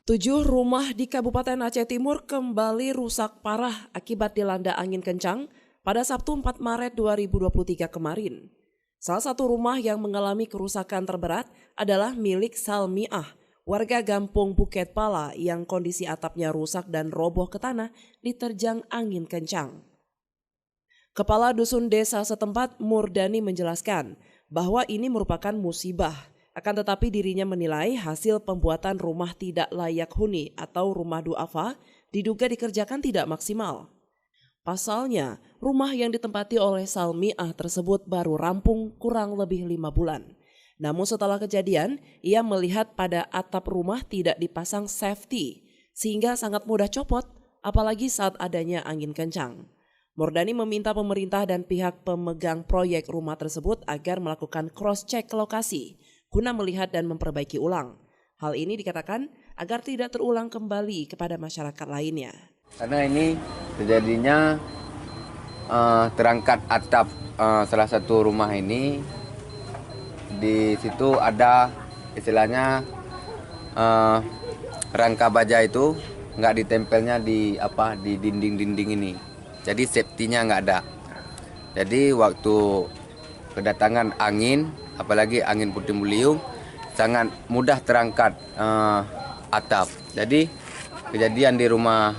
7 rumah di Kabupaten Aceh Timur kembali rusak parah akibat dilanda angin kencang pada Sabtu 4 Maret 2023 kemarin. Salah satu rumah yang mengalami kerusakan terberat adalah milik Salmiah, warga Gampung Bukit Pala yang kondisi atapnya rusak dan roboh ke tanah diterjang angin kencang. Kepala Dusun Desa setempat Murdani menjelaskan bahwa ini merupakan musibah. Akan tetapi dirinya menilai hasil pembuatan rumah tidak layak huni atau rumah duafa diduga dikerjakan tidak maksimal. Pasalnya, rumah yang ditempati oleh Salmiah tersebut baru rampung kurang lebih 5 bulan. Namun setelah kejadian, ia melihat pada atap rumah tidak dipasang safety, sehingga sangat mudah copot, apalagi saat adanya angin kencang. Murdani meminta pemerintah dan pihak pemegang proyek rumah tersebut agar melakukan cross-check lokasi, guna melihat dan memperbaiki ulang. Hal ini dikatakan agar tidak terulang kembali kepada masyarakat lainnya. Karena ini terjadinya terangkat atap salah satu rumah ini, di situ ada istilahnya rangka baja itu nggak ditempelnya di dinding-dinding ini. Jadi safety-nya nggak ada. Jadi waktu kedatangan angin, apalagi angin puting beliung, sangat mudah terangkat atap. Jadi kejadian di rumah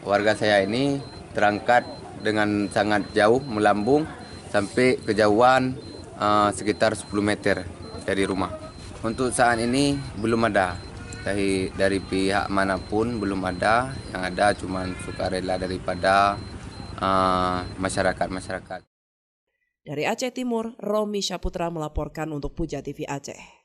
warga saya ini terangkat dengan sangat jauh, melambung sampai kejauhan sekitar 10 meter dari rumah. Untuk saat ini belum ada dari pihak manapun, belum ada. Yang ada cuma sukarela daripada masyarakat. Dari Aceh Timur, Romi Syaputra melaporkan untuk Puja TV Aceh.